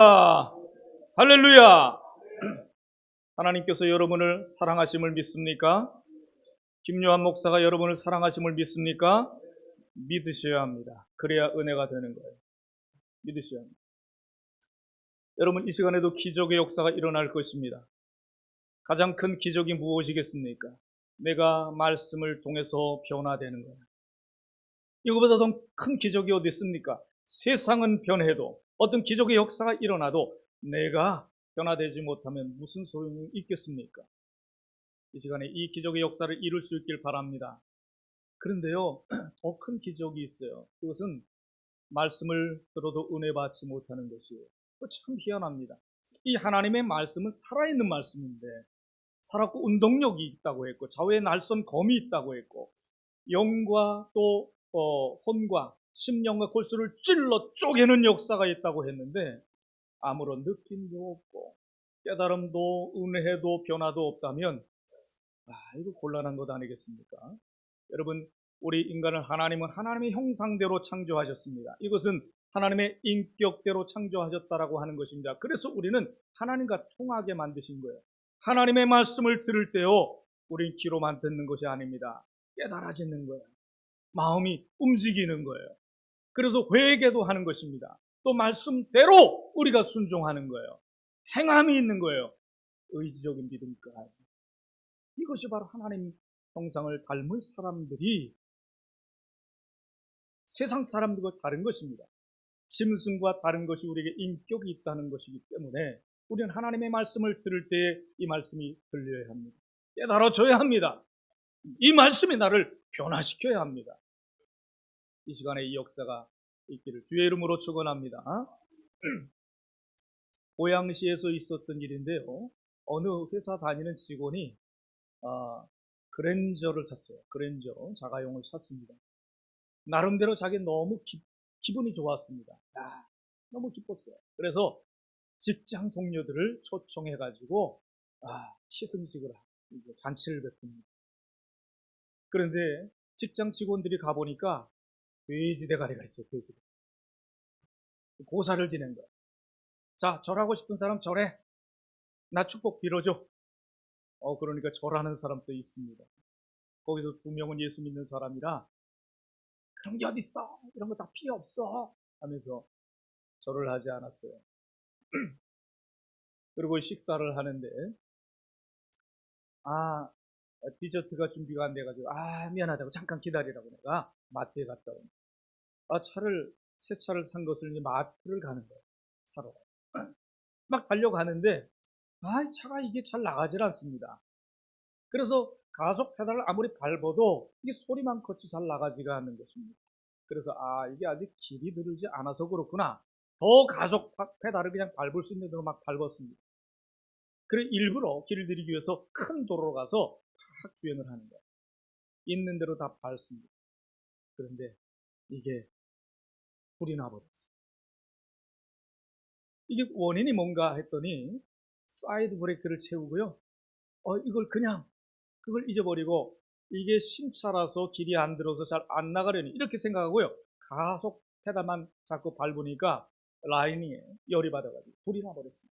할렐루야! 하나님께서 여러분을 사랑하심을 믿습니까? 김요한 목사가 여러분을 사랑하심을 믿습니까? 믿으셔야 합니다. 그래야 은혜가 되는 거예요. 믿으셔야 합니다. 여러분, 이 시간에도 기적의 역사가 일어날 것입니다. 가장 큰 기적이 무엇이겠습니까? 내가 말씀을 통해서 변화되는 거예요. 이거보다 더 큰 기적이 어디 있습니까? 세상은 변해도 어떤 기적의 역사가 일어나도 내가 변화되지 못하면 무슨 소용이 있겠습니까? 이 시간에 이 기적의 역사를 이룰 수 있길 바랍니다. 그런데요, 더 큰 기적이 있어요. 그것은 말씀을 들어도 은혜 받지 못하는 것이에요. 참 희한합니다. 이 하나님의 말씀은 살아있는 말씀인데 살았고 운동력이 있다고 했고 좌우에 날선 검이 있다고 했고 영과 또 혼과 심령과 골수를 찔러 쪼개는 역사가 있다고 했는데 아무런 느낌도 없고 깨달음도 은혜도 변화도 없다면 이거 곤란한 것 아니겠습니까? 여러분, 우리 인간을 하나님은 하나님의 형상대로 창조하셨습니다. 이것은 하나님의 인격대로 창조하셨다라고 하는 것입니다. 그래서 우리는 하나님과 통하게 만드신 거예요. 하나님의 말씀을 들을 때요, 우린 귀로만 듣는 것이 아닙니다. 깨달아지는 거예요. 마음이 움직이는 거예요. 그래서 회개도 하는 것입니다. 또 말씀대로 우리가 순종하는 거예요. 행함이 있는 거예요. 의지적인 믿음까지. 이것이 바로 하나님 형상을 닮은 사람들이 세상 사람들과 다른 것입니다. 짐승과 다른 것이 우리에게 인격이 있다는 것이기 때문에 우리는 하나님의 말씀을 들을 때에 이 말씀이 들려야 합니다. 깨달아져야 합니다. 이 말씀이 나를 변화시켜야 합니다. 이 시간에 이 역사가 있기를 주의 이름으로 축원합니다. 고양시에서 있었던 일인데요. 어느 회사 다니는 직원이 그랜저를 샀어요. 그랜저 자가용을 샀습니다. 나름대로 자기는 너무 기분이 좋았습니다. 너무 기뻤어요. 그래서 직장 동료들을 초청해가지고 시승식을 이제 잔치를 베풉니다. 그런데 직장 직원들이 가보니까 돼지 대가리가 있어요. 돼지 대가리. 고사를 지낸 거예요. 자, 절하고 싶은 사람 절해. 나 축복 빌어줘. 그러니까 절하는 사람도 있습니다. 거기서 2명은 예수 믿는 사람이라 그런 게 어딨어? 이런 거 다 필요 없어. 하면서 절을 하지 않았어요. 그리고 식사를 하는데 디저트가 준비가 안 돼가지고 미안하다고 잠깐 기다리라고 내가 마트에 갔다 오니 새 차를 산 것을 마트를 가는 거예요. 사러 막 달려가는데 차가 이게 잘 나가질 않습니다. 그래서 가속 페달을 아무리 밟아도 이게 소리만 컸지 잘 나가지가 않는 것입니다. 그래서 이게 아직 길이 들지 않아서 그렇구나. 더 가속 페달을 그냥 밟을 수 있는 대로 막 밟았습니다. 그래 일부러 길을 들이기 위해서 큰 도로로 가서 팍 주행을 하는 거예요. 있는 대로 다 밟습니다. 그런데 이게 불이 나버렸어요. 이게 원인이 뭔가 했더니 사이드 브레이크를 채우고요. 그걸 잊어버리고 이게 신차라서 길이 안 들어서 잘 안 나가려니 이렇게 생각하고요. 가속 페달만 자꾸 밟으니까 라인이 열이 받아가지고 불이 나버렸습니다.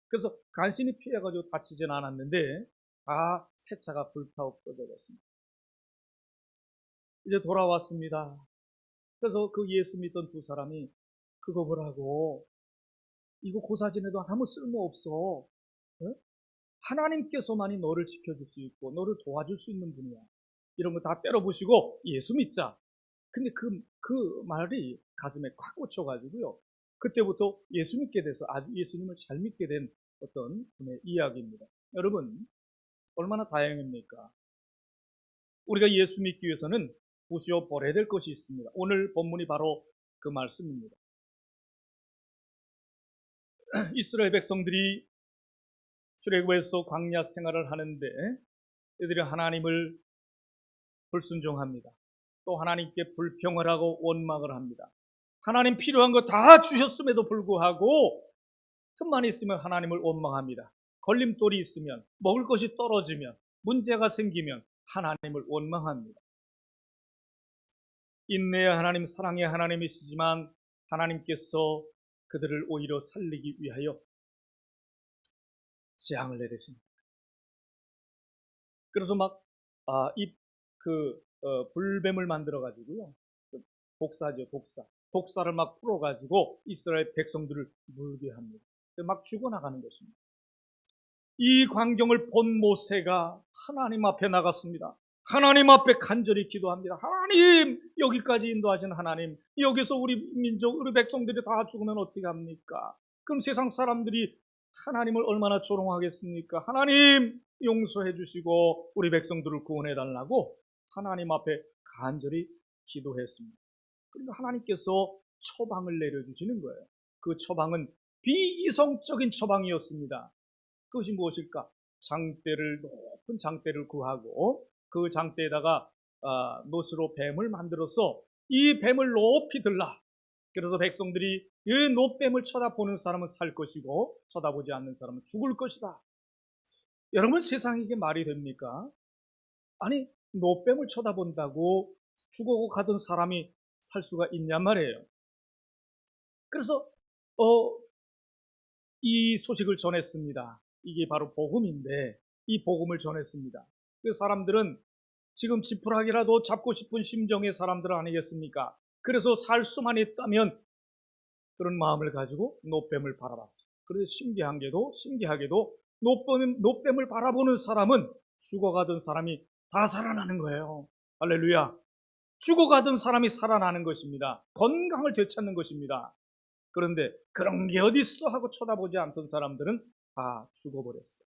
그래서 간신히 피해가지고 다치진 않았는데 새 차가 불타고 꺼져버렸습니다. 이제 돌아왔습니다. 그래서 그 예수 믿던 두 사람이 그거 보라고 이거 고사지내도 아무 쓸모없어. 하나님께서만이 너를 지켜줄 수 있고 너를 도와줄 수 있는 분이야. 이런 거 다 때려부시고 예수 믿자. 근데 그 말이 가슴에 콱 꽂혀가지고요. 그때부터 예수 믿게 돼서 아주 예수님을 잘 믿게 된 어떤 분의 이야기입니다. 여러분, 얼마나 다행입니까? 우리가 예수 믿기 위해서는 부수어 버려야 될 것이 있습니다. 오늘 본문이 바로 그 말씀입니다. 이스라엘 백성들이 출애굽에서 광야 생활을 하는데 이들이 하나님을 불순종합니다. 또 하나님께 불평을 하고 원망을 합니다. 하나님 필요한 거 다 주셨음에도 불구하고 틈만 있으면 하나님을 원망합니다. 걸림돌이 있으면 먹을 것이 떨어지면 문제가 생기면 하나님을 원망합니다. 인내의 하나님, 사랑의 하나님이시지만 하나님께서 그들을 오히려 살리기 위하여 재앙을 내리십니다. 그래서 불뱀을 만들어가지고요. 독사죠, 독사. 독사를 막 풀어가지고 이스라엘 백성들을 물게 합니다. 막 죽어나가는 것입니다. 이 광경을 본 모세가 하나님 앞에 나갔습니다. 하나님 앞에 간절히 기도합니다. 하나님, 여기까지 인도하신 하나님, 여기서 우리 민족, 우리 백성들이 다 죽으면 어떻게 합니까? 그럼 세상 사람들이 하나님을 얼마나 조롱하겠습니까? 하나님, 용서해 주시고 우리 백성들을 구원해 달라고 하나님 앞에 간절히 기도했습니다. 그러니까 하나님께서 처방을 내려주시는 거예요. 그 처방은 비이성적인 처방이었습니다. 그것이 무엇일까? 높은 장대를 구하고 그 장대에다가 노스로 뱀을 만들어서 이 뱀을 높이 들라. 그래서 백성들이 이 노뱀을 쳐다보는 사람은 살 것이고 쳐다보지 않는 사람은 죽을 것이다. 여러분, 세상에 이게 말이 됩니까? 아니, 노뱀을 쳐다본다고 죽어고 가던 사람이 살 수가 있냔 말이에요. 그래서 이 소식을 전했습니다. 이게 바로 복음인데 이 복음을 전했습니다. 그 사람들은 지금 지푸라기라도 잡고 싶은 심정의 사람들 아니겠습니까? 그래서 살 수만 있다면 그런 마음을 가지고 노뱀을 바라봤어요. 그래서 신기하게도 노뱀을 바라보는 사람은 죽어가던 사람이 다 살아나는 거예요. 할렐루야. 죽어가던 사람이 살아나는 것입니다. 건강을 되찾는 것입니다. 그런데 그런 게 어디 있어 하고 쳐다보지 않던 사람들은 다 죽어버렸어요.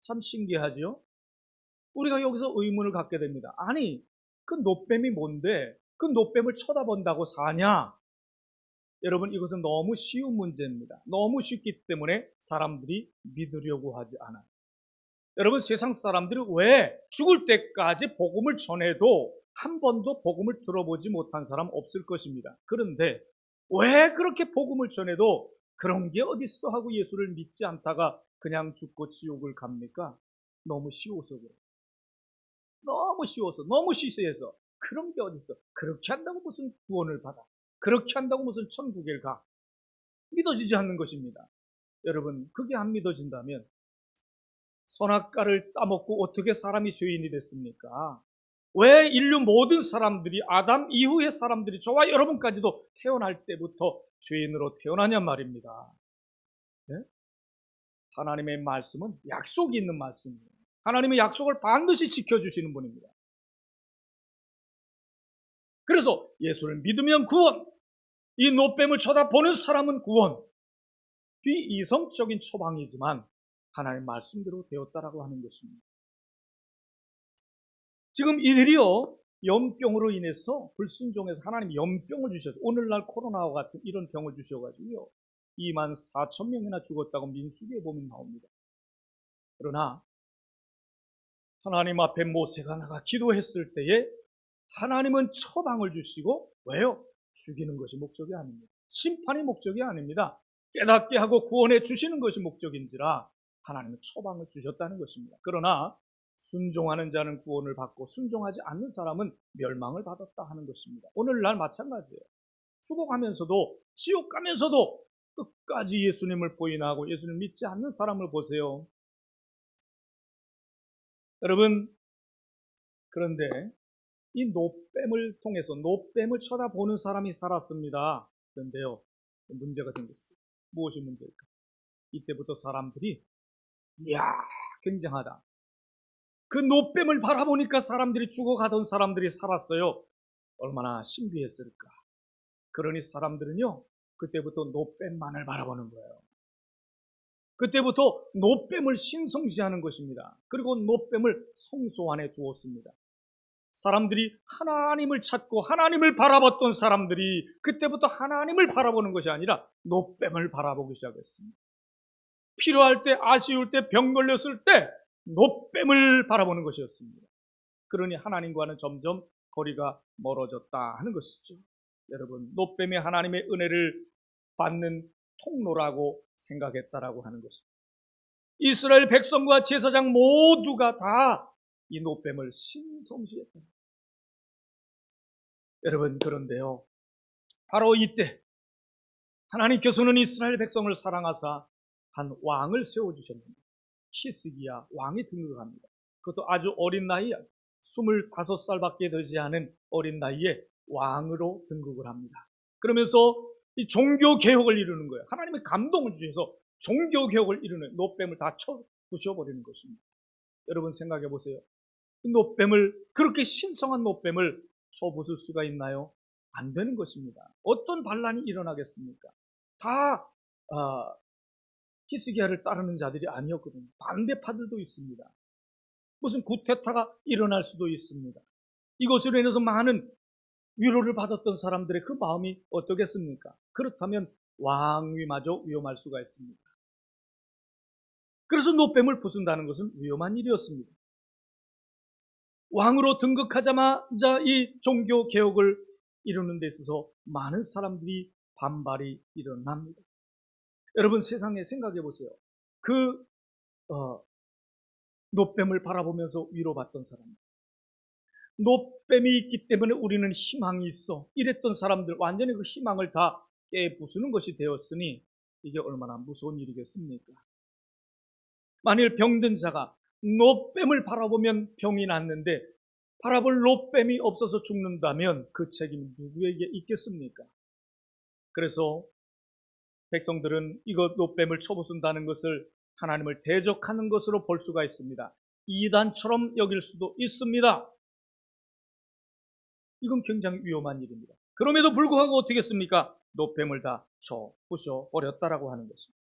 참 신기하지요? 우리가 여기서 의문을 갖게 됩니다. 아니, 그 노뱀이 뭔데 그 노뱀을 쳐다본다고 사냐? 여러분, 이것은 너무 쉬운 문제입니다. 너무 쉽기 때문에 사람들이 믿으려고 하지 않아요. 여러분, 세상 사람들이 왜 죽을 때까지 복음을 전해도 한 번도 복음을 들어보지 못한 사람 없을 것입니다. 그런데 왜 그렇게 복음을 전해도 그런 게 어딨어 하고 예수를 믿지 않다가 그냥 죽고 지옥을 갑니까? 너무 쉬워서 그래요. 너무 쉬워서, 너무 시세해서 그런 게 어딨어. 그렇게 한다고 무슨 구원을 받아? 그렇게 한다고 무슨 천국에 가? 믿어지지 않는 것입니다. 여러분, 그게 안 믿어진다면 선악과를 따먹고 어떻게 사람이 죄인이 됐습니까? 왜 인류 모든 사람들이, 아담 이후의 사람들이, 저와 여러분까지도 태어날 때부터 죄인으로 태어나냔 말입니다. 네? 하나님의 말씀은 약속이 있는 말씀이에요. 하나님의 약속을 반드시 지켜주시는 분입니다. 그래서 예수를 믿으면 구원, 이 노뱀을 쳐다보는 사람은 구원, 비이성적인 처방이지만 하나님의 말씀대로 되었다라고 하는 것입니다. 지금 이들이요, 연병으로 인해서 불순종해서 하나님이 연병을 주셔서 오늘날 코로나와 같은 이런 병을 주셔가지고요 24,000명이나 죽었다고 민수기에 보면 나옵니다. 그러나 하나님 앞에 모세가 나가 기도했을 때에 하나님은 처방을 주시고, 왜요? 죽이는 것이 목적이 아닙니다. 심판이 목적이 아닙니다. 깨닫게 하고 구원해 주시는 것이 목적인지라 하나님은 처방을 주셨다는 것입니다. 그러나 순종하는 자는 구원을 받고 순종하지 않는 사람은 멸망을 받았다 하는 것입니다. 오늘날 마찬가지예요. 죽어가면서도, 지옥 가면서도 끝까지 예수님을 부인하고 예수님을 믿지 않는 사람을 보세요. 여러분, 그런데 이 노뱀을 통해서 노뱀을 쳐다보는 사람이 살았습니다. 그런데요, 문제가 생겼어요. 무엇이 문제일까? 이때부터 사람들이, 이야, 굉장하다. 그 노뱀을 바라보니까 사람들이 죽어가던 사람들이 살았어요. 얼마나 신비했을까. 그러니 사람들은요, 그때부터 노뱀만을 바라보는 거예요. 그때부터 노뱀을 신성시하는 것입니다. 그리고 노뱀을 성소 안에 두었습니다. 사람들이 하나님을 찾고 하나님을 바라봤던 사람들이 그때부터 하나님을 바라보는 것이 아니라 노뱀을 바라보기 시작했습니다. 필요할 때, 아쉬울 때, 병 걸렸을 때 노뱀을 바라보는 것이었습니다. 그러니 하나님과는 점점 거리가 멀어졌다 하는 것이죠. 여러분, 노뱀이 하나님의 은혜를 받는 통로라고 생각했다라고 하는 것입니다. 이스라엘 백성과 제사장 모두가 다 이 노뱀을 신성시했다. 여러분, 그런데요, 바로 이때 하나님께서는 이스라엘 백성을 사랑하사 한 왕을 세워주셨는데 히스기야 왕이 등극합니다. 그것도 아주 어린 나이에 25살밖에 되지 않은 어린 나이에 왕으로 등극을 합니다. 그러면서 이 종교개혁을 이루는 거예요. 하나님의 감동을 주셔서 종교개혁을 이루는 노뱀을 다 부셔버리는 것입니다. 여러분 생각해 보세요. 이 노뱀을, 그렇게 신성한 노뱀을 쳐부술 수가 있나요? 안 되는 것입니다. 어떤 반란이 일어나겠습니까? 다 히스기야를 따르는 자들이 아니었거든요. 반대파들도 있습니다. 무슨 구테타가 일어날 수도 있습니다. 이것으로 인해서 많은 위로를 받았던 사람들의 그 마음이 어떻겠습니까? 그렇다면 왕위마저 위험할 수가 있습니다. 그래서 노뱀을 부순다는 것은 위험한 일이었습니다. 왕으로 등극하자마자 이 종교 개혁을 이루는 데 있어서 많은 사람들이 반발이 일어납니다. 여러분 세상에 생각해 보세요. 그 노뱀을 바라보면서 위로받던 사람, 노뱀이 있기 때문에 우리는 희망이 있어, 이랬던 사람들 완전히 그 희망을 다 깨부수는 것이 되었으니 이게 얼마나 무서운 일이겠습니까? 만일 병든 자가 노뱀을 바라보면 병이 낫는데 바라볼 노뱀이 없어서 죽는다면 그 책임이 누구에게 있겠습니까? 그래서 백성들은 이것 노뱀을 쳐부순다는 것을 하나님을 대적하는 것으로 볼 수가 있습니다. 이단처럼 여길 수도 있습니다. 이건 굉장히 위험한 일입니다. 그럼에도 불구하고 어떻게 했습니까? 노뱀을 다 쳐 부셔버렸다라고 하는 것입니다.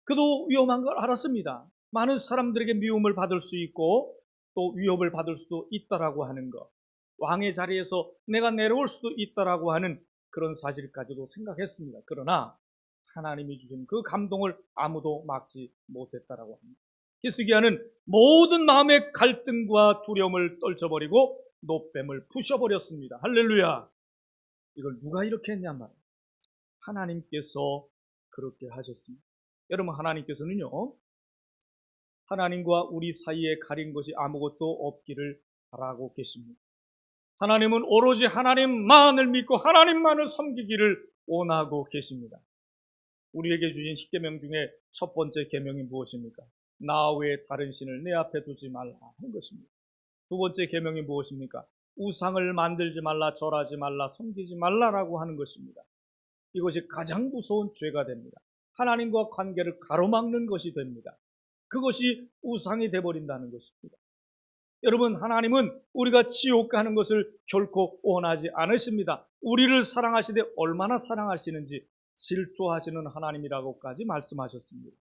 그도 위험한 걸 알았습니다. 많은 사람들에게 미움을 받을 수 있고 또 위협을 받을 수도 있다라고 하는 것, 왕의 자리에서 내가 내려올 수도 있다라고 하는 그런 사실까지도 생각했습니다. 그러나 하나님이 주신 그 감동을 아무도 막지 못했다라고 합니다. 히스기야는 모든 마음의 갈등과 두려움을 떨쳐버리고 노뱀을 부셔버렸습니다. 할렐루야! 이걸 누가 이렇게 했냐 말이에요. 하나님께서 그렇게 하셨습니다. 여러분, 하나님께서는요, 하나님과 우리 사이에 가린 것이 아무것도 없기를 바라고 계십니다. 하나님은 오로지 하나님만을 믿고 하나님만을 섬기기를 원하고 계십니다. 우리에게 주신 10계명 중에 첫 번째 계명이 무엇입니까? 나 외에 다른 신을 내 앞에 두지 말라 하는 것입니다. 두 번째 계명이 무엇입니까? 우상을 만들지 말라, 절하지 말라, 섬기지 말라라고 하는 것입니다. 이것이 가장 무서운 죄가 됩니다. 하나님과 관계를 가로막는 것이 됩니다. 그것이 우상이 되어버린다는 것입니다. 여러분, 하나님은 우리가 지옥 가는 것을 결코 원하지 않으십니다. 우리를 사랑하시되 얼마나 사랑하시는지 질투하시는 하나님이라고까지 말씀하셨습니다.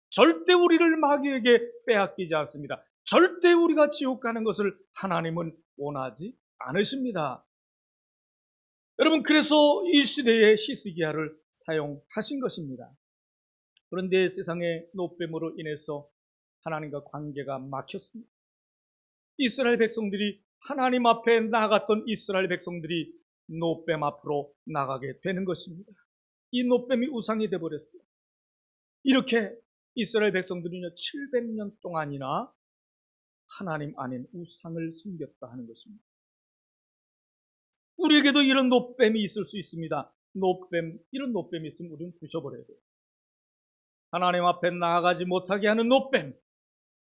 절대 우리를 마귀에게 빼앗기지 않습니다. 절대 우리가 지옥 가는 것을 하나님은 원하지 않으십니다. 여러분, 그래서 이 시대에 히스기야를 사용하신 것입니다. 그런데 세상의 노뱀으로 인해서 하나님과 관계가 막혔습니다. 이스라엘 백성들이, 하나님 앞에 나갔던 이스라엘 백성들이 노뱀 앞으로 나가게 되는 것입니다. 이 노뱀이 우상이 되어버렸어요. 이렇게 이스라엘 백성들이요 700년 동안이나 하나님 아닌 우상을 섬겼다 하는 것입니다. 우리에게도 이런 노뱀이 있을 수 있습니다. 이런 노뱀이 있으면 우리는 부셔버려야 돼요. 하나님 앞에 나아가지 못하게 하는 노뱀,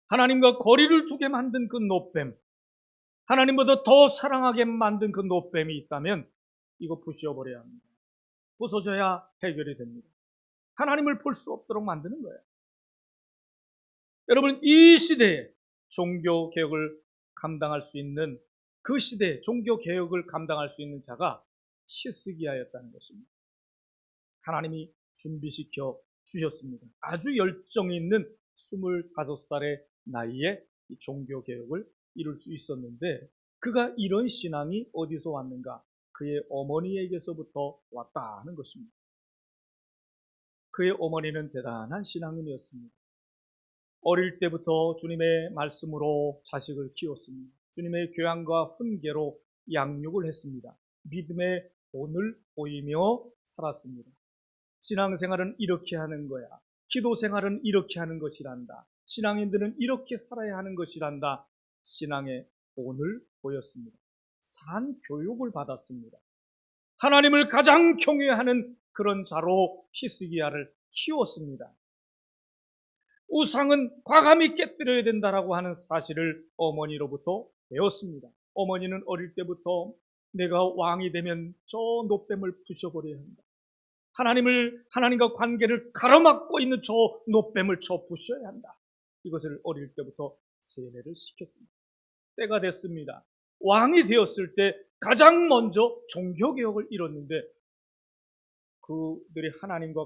하나님과 거리를 두게 만든 그 노뱀, 하나님보다 더 사랑하게 만든 그 노뱀이 있다면 이거 부셔버려야 합니다. 부서져야 해결이 됩니다. 하나님을 볼 수 없도록 만드는 거예요. 여러분, 이 시대에 종교개혁을 감당할 수 있는, 그 시대에 종교개혁을 감당할 수 있는 자가 히스기야였다는 것입니다. 하나님이 준비시켜 주셨습니다. 아주 열정이 있는 25살의 나이에 이 종교개혁을 이룰 수 있었는데, 그가 이런 신앙이 어디서 왔는가? 그의 어머니에게서부터 왔다 하는 것입니다. 그의 어머니는 대단한 신앙인이었습니다. 어릴 때부터 주님의 말씀으로 자식을 키웠습니다. 주님의 교양과 훈계로 양육을 했습니다. 믿음의 본을 보이며 살았습니다. 신앙생활은 이렇게 하는 거야. 기도생활은 이렇게 하는 것이란다. 신앙인들은 이렇게 살아야 하는 것이란다. 신앙의 본을 보였습니다. 산 교육을 받았습니다. 하나님을 가장 경외하는 그런 자로 히스기야를 키웠습니다. 우상은 과감히 깨뜨려야 된다라고 하는 사실을 어머니로부터 배웠습니다. 어머니는 어릴 때부터 내가 왕이 되면 저 노뱀을 부셔버려야 한다. 하나님과 관계를 가로막고 있는 저 노뱀을 쳐 부셔야 한다. 이것을 어릴 때부터 세뇌를 시켰습니다. 때가 됐습니다. 왕이 되었을 때 가장 먼저 종교개혁을 이뤘는데 그들이 하나님과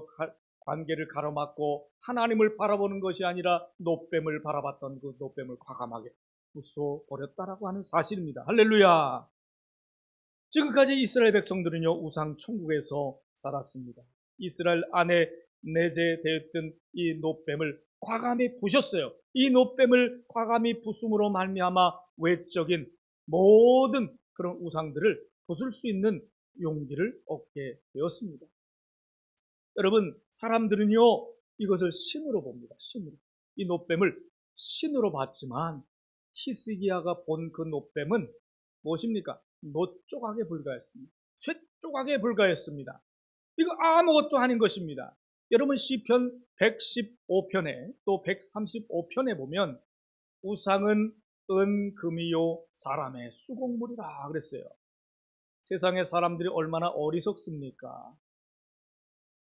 관계를 가로막고 하나님을 바라보는 것이 아니라 노뱀을 바라봤던 그 노뱀을 과감하게 부숴버렸다라고 하는 사실입니다. 할렐루야. 지금까지 이스라엘 백성들은요, 우상 천국에서 살았습니다. 이스라엘 안에 내재되었던 이 노뱀을 과감히 부셨어요. 이 노뱀을 과감히 부숨으로 말미암아 외적인 모든 그런 우상들을 부술 수 있는 용기를 얻게 되었습니다. 여러분, 사람들은요, 이것을 신으로 봅니다. 신으로. 이 노뱀을 신으로 봤지만 히스기야가 본 그 노뱀은 무엇입니까? 노조각에 불과했습니다. 쇠조각에 불과했습니다. 이거 아무것도 아닌 것입니다. 여러분, 시편 115편에 또 135편에 보면 우상은 은, 금이요 사람의 수공물이라 그랬어요. 세상의 사람들이 얼마나 어리석습니까?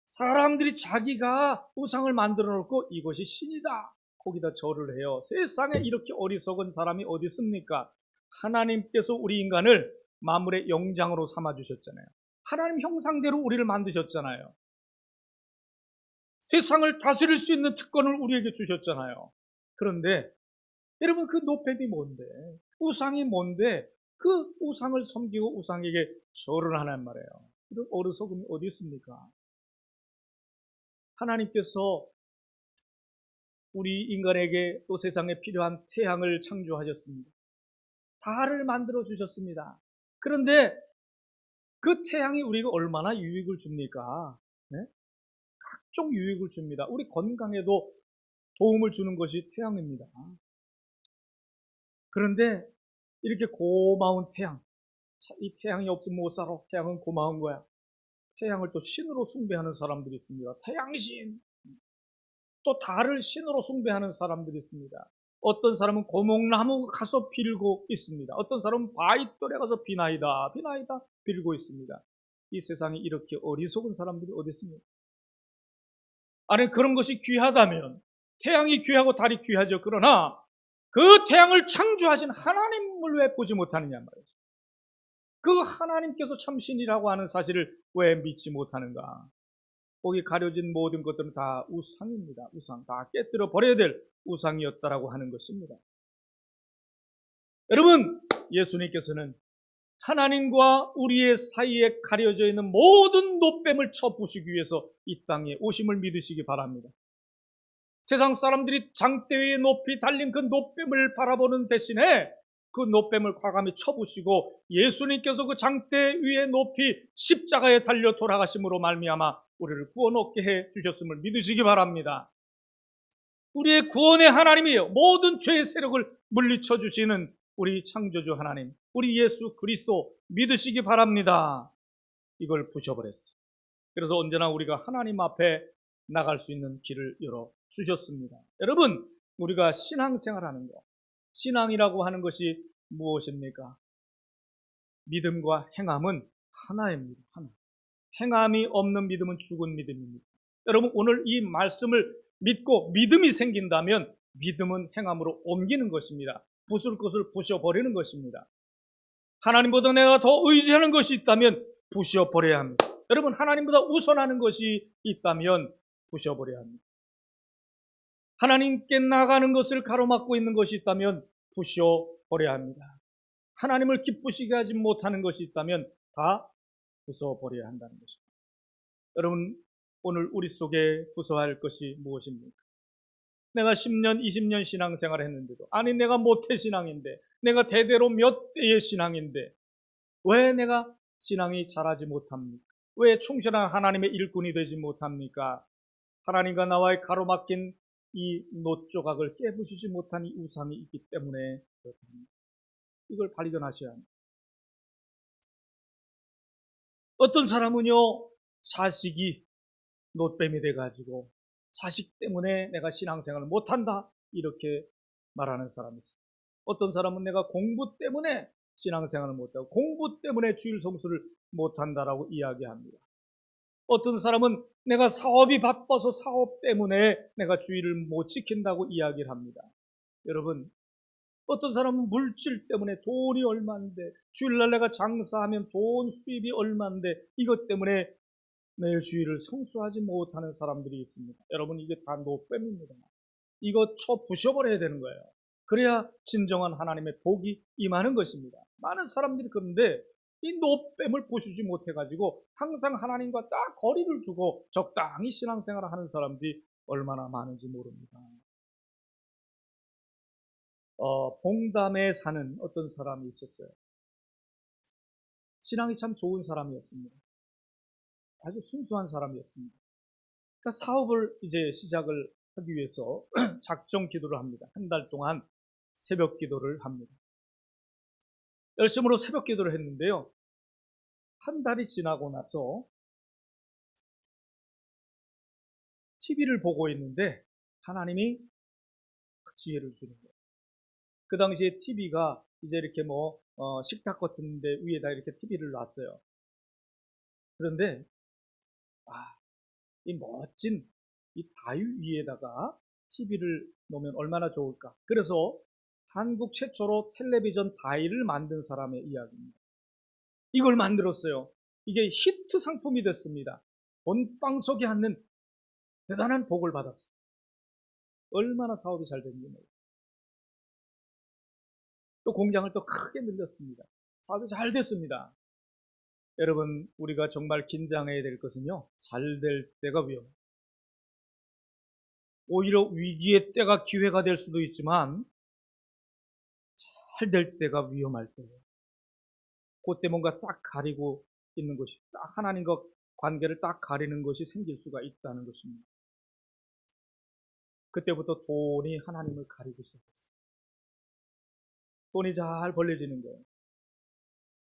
사람들이 자기가 우상을 만들어 놓고 이것이 신이다, 거기다 절을 해요. 세상에 이렇게 어리석은 사람이 어디 있습니까? 하나님께서 우리 인간을 만물의 영장으로 삼아주셨잖아요. 하나님 형상대로 우리를 만드셨잖아요. 세상을 다스릴 수 있는 특권을 우리에게 주셨잖아요. 그런데 여러분, 그 노뱀이 뭔데? 우상이 뭔데? 그 우상을 섬기고 우상에게 절을 하란 말이에요. 이런 어리석음이 어디 있습니까? 하나님께서 우리 인간에게 또 세상에 필요한 태양을 창조하셨습니다. 달을 만들어 주셨습니다. 그런데 그 태양이 우리가 얼마나 유익을 줍니까? 네? 각종 유익을 줍니다. 우리 건강에도 도움을 주는 것이 태양입니다. 그런데 이렇게 고마운 태양, 이 태양이 없으면 못 살아. 태양은 고마운 거야. 태양을 또 신으로 숭배하는 사람들이 있습니다. 태양신. 또 달을 신으로 숭배하는 사람들이 있습니다. 어떤 사람은 고목나무 가서 빌고 있습니다. 어떤 사람은 바위돌에 가서 비나이다 빌고 있습니다. 이 세상에 이렇게 어리석은 사람들이 어디 있습니까? 아니, 그런 것이 귀하다면 태양이 귀하고 달이 귀하죠. 그러나 그 태양을 창조하신 하나님을 왜 보지 못하느냐 말이죠. 그 하나님께서 참신이라고 하는 사실을 왜 믿지 못하는가? 거기 가려진 모든 것들은 다 우상입니다. 우상. 다 깨뜨려 버려야 될 우상이었다라고 하는 것입니다. 여러분, 예수님께서는 하나님과 우리의 사이에 가려져 있는 모든 노뱀을 쳐부시기 위해서 이 땅에 오심을 믿으시기 바랍니다. 세상 사람들이 장대 위에 높이 달린 그 노뱀을 바라보는 대신에 그 노뱀을 과감히 쳐부시고 예수님께서 그 장대 위에 높이 십자가에 달려 돌아가심으로 말미암아 우리를 구원 얻게 해 주셨음을 믿으시기 바랍니다. 우리의 구원의 하나님이요, 모든 죄의 세력을 물리쳐 주시는 우리 창조주 하나님, 우리 예수 그리스도 믿으시기 바랍니다. 이걸 부셔버렸어요. 그래서 언제나 우리가 하나님 앞에 나갈 수 있는 길을 열어 주셨습니다. 여러분, 우리가 신앙생활하는 것, 신앙이라고 하는 것이 무엇입니까? 믿음과 행함은 하나입니다. 하나. 행함이 없는 믿음은 죽은 믿음입니다. 여러분, 오늘 이 말씀을 믿고 믿음이 생긴다면 믿음은 행함으로 옮기는 것입니다. 부술 것을 부셔버리는 것입니다. 하나님보다 내가 더 의지하는 것이 있다면 부셔버려야 합니다. 여러분, 하나님보다 우선하는 것이 있다면 부셔버려야 합니다. 하나님께 나가는 것을 가로막고 있는 것이 있다면 부셔버려야 합니다. 하나님을 기쁘시게 하지 못하는 것이 있다면 다 부숴버려야 한다는 것입니다. 여러분, 오늘 우리 속에 부숴할 것이 무엇입니까? 내가 10년, 20년 신앙생활을 했는데도, 아니 내가 모태신앙인데, 내가 대대로 몇 대의 신앙인데 왜 내가 신앙이 자라지 못합니까? 왜 충실한 하나님의 일꾼이 되지 못합니까? 하나님과 나와의 가로막힌 이 노조각을 깨부시지 못한 이 우상이 있기 때문에 그렇습니다. 이걸 발견하셔야 합니다. 어떤 사람은요, 자식이 노뱀이 돼가지고 자식 때문에 내가 신앙생활을 못한다 이렇게 말하는 사람이 있어요. 어떤 사람은 내가 공부 때문에 신앙생활을 못하고 공부 때문에 주일 성수를 못한다라고 이야기합니다. 어떤 사람은 내가 사업이 바빠서 사업 때문에 내가 주일을 못 지킨다고 이야기를 합니다. 여러분, 어떤 사람은 물질 때문에 돈이 얼마인데, 주일날 내가 장사하면 돈 수입이 얼마인데 이것 때문에 매일 주일을 성수하지 못하는 사람들이 있습니다. 여러분, 이게 다 노뱀입니다. 이거 쳐 부셔버려야 되는 거예요. 그래야 진정한 하나님의 복이 임하는 것입니다. 많은 사람들이 그런데 이 노뱀을 부수지 못해가지고 항상 하나님과 딱 거리를 두고 적당히 신앙생활을 하는 사람들이 얼마나 많은지 모릅니다. 봉담에 사는 어떤 사람이 있었어요. 신앙이 참 좋은 사람이었습니다. 아주 순수한 사람이었습니다. 그러니까 사업을 이제 시작을 하기 위해서 작정 기도를 합니다. 한 달 동안 새벽 기도를 합니다. 열심으로 새벽 기도를 했는데요. 한 달이 지나고 나서 TV를 보고 있는데 하나님이 지혜를 주는 거예요. 그 당시에 TV가 이제 이렇게 식탁 같은 데 위에다 이렇게 TV를 놨어요. 그런데 이 멋진 이 바위 위에다가 TV를 놓으면 얼마나 좋을까. 그래서 한국 최초로 텔레비전 바위를 만든 사람의 이야기입니다. 이걸 만들었어요. 이게 히트 상품이 됐습니다. 본방석이 않는 대단한 복을 받았어요. 얼마나 사업이 잘 됐는지 몰라요. 또 공장을 또 크게 늘렸습니다. 사업이 잘 됐습니다. 여러분, 우리가 정말 긴장해야 될 것은요, 잘 될 때가 위험해요. 오히려 위기의 때가 기회가 될 수도 있지만 잘 될 때가 위험할 때예요. 그때 뭔가 싹 가리고 있는 것이, 딱 하나님과 관계를 딱 가리는 것이 생길 수가 있다는 것입니다. 그때부터 돈이 하나님을 가리기 시작했어요. 돈이 잘 벌려지는 거예요.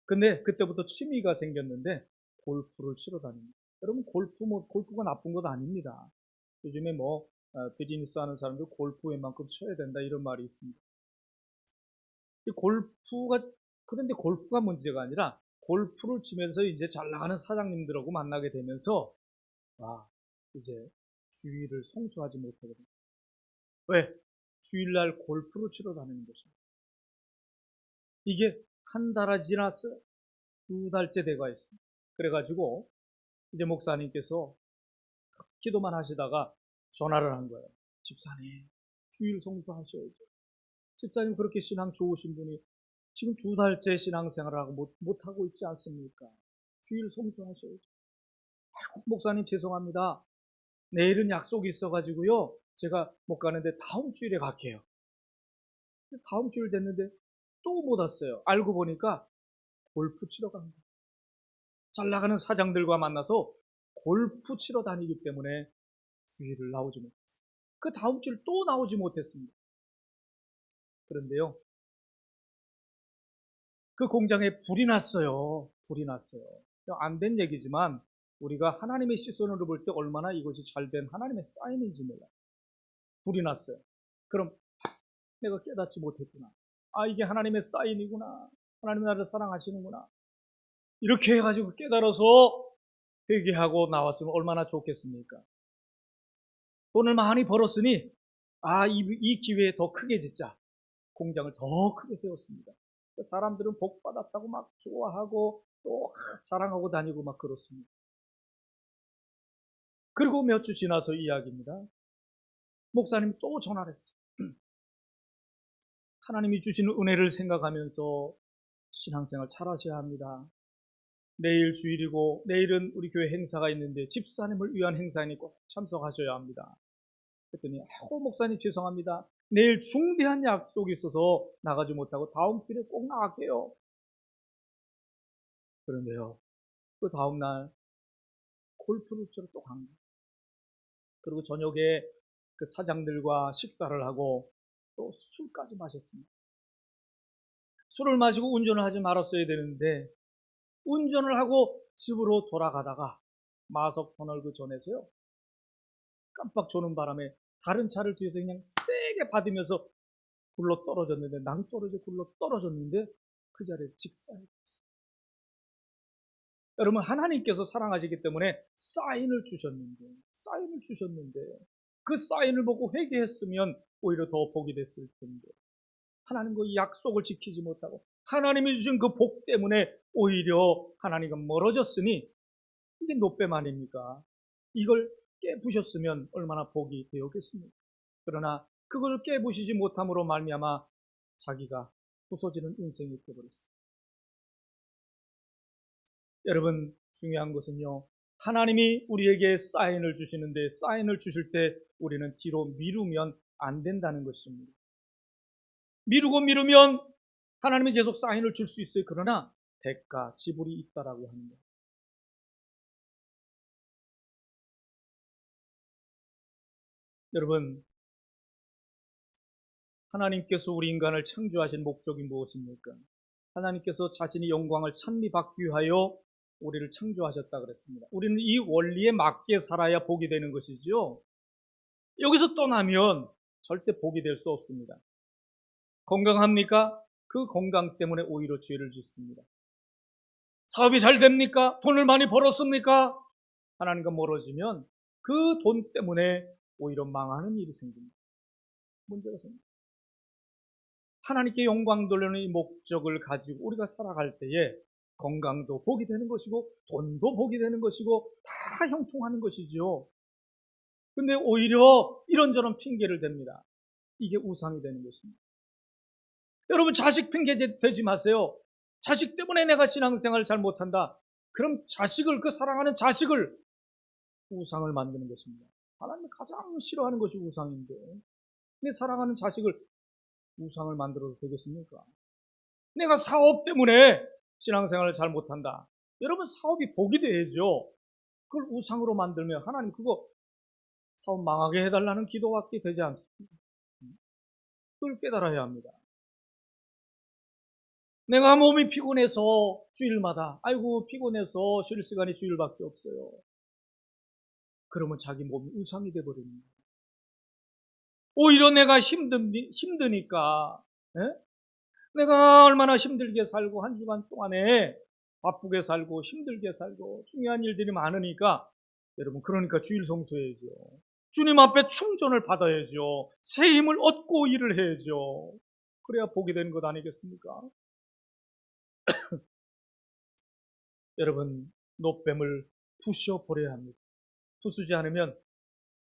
근데 그때부터 취미가 생겼는데 골프를 치러 다닙니다. 여러분, 골프가 나쁜 것 아닙니다. 요즘에 비즈니스 하는 사람들 골프 웬만큼 쳐야 된다 이런 말이 있습니다. 그런데 골프가 문제가 아니라 골프를 치면서 이제 잘 나가는 사장님들하고 만나게 되면서 이제 주일을 성수하지 못하거든요. 왜? 주일날 골프를 치러 다니는 것입니다. 이게 한 달이 지났어요. 2달째 돼가 있어요. 그래가지고 이제 목사님께서 기도만 하시다가 전화를 한 거예요. 집사님, 주일 성수하셔야죠. 집사님 그렇게 신앙 좋으신 분이 지금 2달째 신앙생활을 하고 못하고 있지 않습니까? 주일 성수하셔야죠. 목사님 죄송합니다. 내일은 약속이 있어가지고요. 제가 못 가는데 다음 주일에 갈게요. 다음 주일 됐는데 또 못 왔어요. 알고 보니까 골프 치러 갑니다. 잘 나가는 사장들과 만나서 골프 치러 다니기 때문에 주일을 나오지 못했어요. 그 다음 주일 또 나오지 못했습니다. 그런데요, 그 공장에 불이 났어요. 불이 났어요. 안 된 얘기지만 우리가 하나님의 시선으로 볼 때 얼마나 이것이 잘된 하나님의 사인인지 몰라요. 불이 났어요. 그럼 내가 깨닫지 못했구나. 이게 하나님의 사인이구나. 하나님 나를 사랑하시는구나. 이렇게 해가지고 깨달아서 회개하고 나왔으면 얼마나 좋겠습니까? 돈을 많이 벌었으니 이 기회에 더 크게 짓자. 공장을 더 크게 세웠습니다. 사람들은 복 받았다고 막 좋아하고 또 자랑하고 다니고 막 그렇습니다. 그리고 몇 주 지나서 이야기입니다. 목사님 또 전화를 했어요. 하나님이 주시는 은혜를 생각하면서 신앙생활 잘하셔야 합니다. 내일 주일이고 내일은 우리 교회 행사가 있는데 집사님을 위한 행사니 꼭 참석하셔야 합니다. 그랬더니 목사님 죄송합니다. 내일 중대한 약속이 있어서 나가지 못하고 다음 주에 꼭 나갈게요. 그런데요, 그 다음날 골프를 치러 또 간 거예요. 그리고 저녁에 그 사장들과 식사를 하고 또 술까지 마셨습니다. 술을 마시고 운전을 하지 말았어야 되는데 운전을 하고 집으로 돌아가다가 마석 터널 그 전에서요, 깜빡 조는 바람에 다른 차를 뒤에서 그냥 세게 받으면서 굴러 떨어졌는데, 낭떠러져 굴러 떨어졌는데 그 자리에 직사했어요. 여러분, 하나님께서 사랑하시기 때문에 사인을 주셨는데 그 사인을 보고 회개했으면 오히려 더 복이 됐을 텐데, 하나님 그 약속을 지키지 못하고 하나님이 주신 그 복 때문에 오히려 하나님과 멀어졌으니 이게 노뱀 아닙니까? 이걸 깨부셨으면 얼마나 복이 되었겠습니까? 그러나 그걸 깨부시지 못함으로 말미암아 자기가 부서지는 인생이 되어버렸어요. 여러분, 중요한 것은요, 하나님이 우리에게 사인을 주시는데 사인을 주실 때 우리는 뒤로 미루면 안 된다는 것입니다. 미루면 하나님이 계속 사인을 줄 수 있어요. 그러나 대가, 지불이 있다라고 하는 거예요. 여러분, 하나님께서 우리 인간을 창조하신 목적이 무엇입니까? 하나님께서 자신의 영광을 찬미받기 위하여 우리를 창조하셨다 그랬습니다. 우리는 이 원리에 맞게 살아야 복이 되는 것이지요. 여기서 떠나면 절대 복이 될 수 없습니다. 건강합니까? 그 건강 때문에 오히려 죄를 짓습니다. 사업이 잘 됩니까? 돈을 많이 벌었습니까? 하나님과 멀어지면 그 돈 때문에 오히려 망하는 일이 생깁니다. 문제가 생깁니다. 하나님께 영광 돌리는 이 목적을 가지고 우리가 살아갈 때에 건강도 복이 되는 것이고 돈도 복이 되는 것이고 다 형통하는 것이죠. 근데 오히려 이런저런 핑계를 댑니다. 이게 우상이 되는 것입니다. 여러분, 자식 핑계 대지 마세요. 자식 때문에 내가 신앙생활을 잘 못한다. 그럼 자식을, 그 사랑하는 자식을 우상을 만드는 것입니다. 하나님이 가장 싫어하는 것이 우상인데 내 사랑하는 자식을 우상을 만들어도 되겠습니까? 내가 사업 때문에 신앙생활을 잘 못한다. 여러분, 사업이 복이 돼야죠. 그걸 우상으로 만들면 하나님 그거 사업 망하게 해달라는 기도밖에 되지 않습니다. 그걸 깨달아야 합니다. 내가 몸이 피곤해서 주일마다 아이고 피곤해서 쉴 시간이 주일밖에 없어요. 그러면 자기 몸이 우상이 돼버립니다. 오히려 내가 힘드니까 내가 얼마나 힘들게 살고 한 주간 동안에 바쁘게 살고 힘들게 살고 중요한 일들이 많으니까 여러분, 그러니까 주일 성수해야죠. 주님 앞에 충전을 받아야죠. 새 힘을 얻고 일을 해야죠. 그래야 복이 되는 것 아니겠습니까? 여러분, 노뱀을 부셔버려야 합니다. 부수지 않으면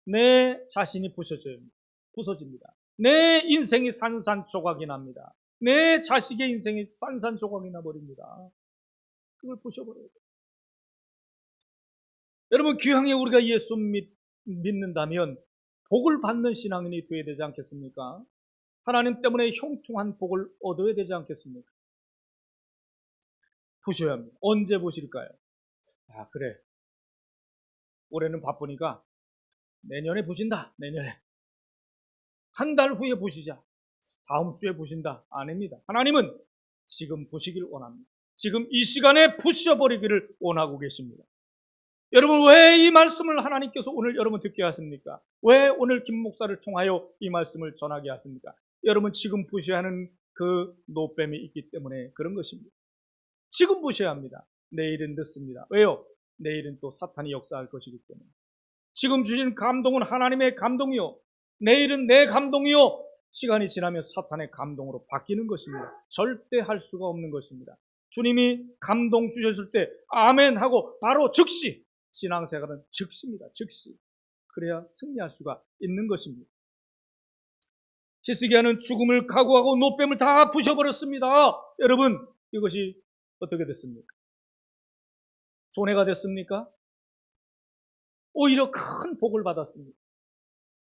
내 자신이 부서집니다. 내 인생이 산산조각이 납니다. 내 자식의 인생이 산산조각이 나버립니다. 그걸 부셔버려야 돼요. 여러분, 귀하게 우리가 예수 믿는다면 복을 받는 신앙인이 되어야 되지 않겠습니까? 하나님 때문에 형통한 복을 얻어야 되지 않겠습니까? 부셔야 합니다. 언제 부실까요? 아, 그래. 올해는 바쁘니까 내년에 부신다. 내년에. 한 달 후에 부시자. 다음 주에 부신다. 아닙니다. 하나님은 지금 부시길 원합니다. 지금 이 시간에 부셔버리기를 원하고 계십니다. 여러분, 왜 이 말씀을 하나님께서 오늘 여러분 듣게 하십니까? 왜 오늘 김 목사를 통하여 이 말씀을 전하게 하십니까? 여러분, 지금 부셔야 하는 그 노뱀이 있기 때문에 그런 것입니다. 지금 부셔야 합니다. 내일은 늦습니다. 왜요? 내일은 또 사탄이 역사할 것이기 때문에. 지금 주신 감동은 하나님의 감동이요, 내일은 내 감동이요, 시간이 지나면 사탄의 감동으로 바뀌는 것입니다. 절대 할 수가 없는 것입니다. 주님이 감동 주셨을 때 아멘 하고 바로 즉시, 신앙생활은 즉시입니다. 즉시. 그래야 승리할 수가 있는 것입니다. 히스기야는 죽음을 각오하고 노뱀을 다 부셔버렸습니다. 여러분, 이것이 어떻게 됐습니까? 손해가 됐습니까? 오히려 큰 복을 받았습니다.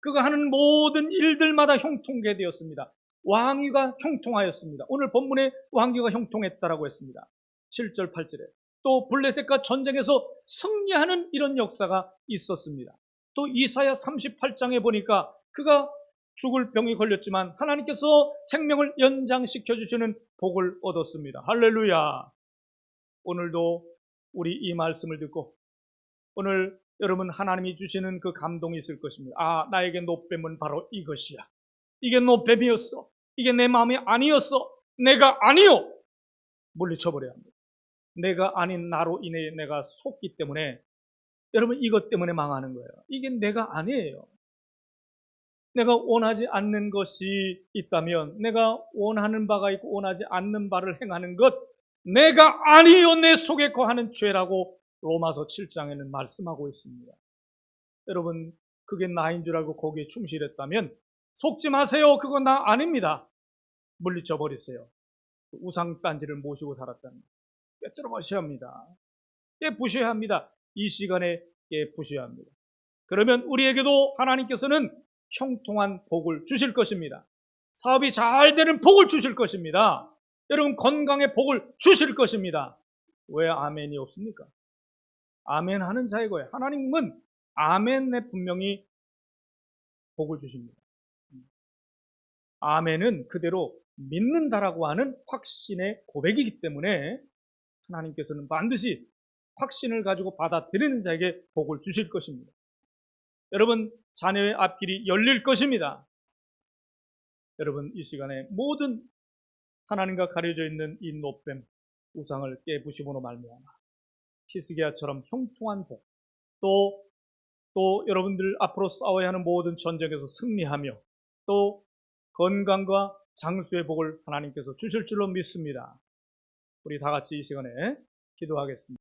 그가 하는 모든 일들마다 형통하게 되었습니다. 왕위가 형통하였습니다. 오늘 본문에 왕위가 형통했다라고 했습니다. 7절 8절에 또 블레셋과 전쟁에서 승리하는 이런 역사가 있었습니다. 또 이사야 38장에 보니까 그가 죽을 병이 걸렸지만 하나님께서 생명을 연장시켜 주시는 복을 얻었습니다. 할렐루야. 오늘도 우리 이 말씀을 듣고 오늘 여러분 하나님이 주시는 그 감동이 있을 것입니다. 아, 나에게 노뱀은 바로 이것이야. 이게 노뱀이었어. 이게 내 마음이 아니었어. 내가 아니요. 물리쳐버려야 합니다. 내가 아닌 나로 인해 내가 속기 때문에 여러분 이것 때문에 망하는 거예요. 이게 내가 아니에요. 내가 원하지 않는 것이 있다면 내가 원하는 바가 있고 원하지 않는 바를 행하는 것 내가 아니요 내 속에 거하는 죄라고 로마서 7장에는 말씀하고 있습니다. 여러분 그게 나인 줄 알고 거기에 충실했다면 속지 마세요. 그건 나 아닙니다. 물리쳐 버리세요. 우상단지를 모시고 살았다는 것 깨뜨려 버셔야 합니다. 깨부셔야 합니다. 이 시간에 깨부셔야 합니다. 그러면 우리에게도 하나님께서는 형통한 복을 주실 것입니다. 사업이 잘 되는 복을 주실 것입니다. 여러분 건강의 복을 주실 것입니다. 왜 아멘이 없습니까? 아멘 하는 자이고요. 하나님은 아멘에 분명히 복을 주십니다. 아멘은 그대로 믿는다라고 하는 확신의 고백이기 때문에 하나님께서는 반드시 확신을 가지고 받아들이는 자에게 복을 주실 것입니다. 여러분 자녀의 앞길이 열릴 것입니다. 여러분 이 시간에 모든 하나님과 가려져 있는 이 노뱀 우상을 깨부심으로 말미암아 히스기야처럼 형통한 복, 또 여러분들 앞으로 싸워야 하는 모든 전쟁에서 승리하며 또 건강과 장수의 복을 하나님께서 주실 줄로 믿습니다. 우리 다 같이 이 시간에 기도하겠습니다.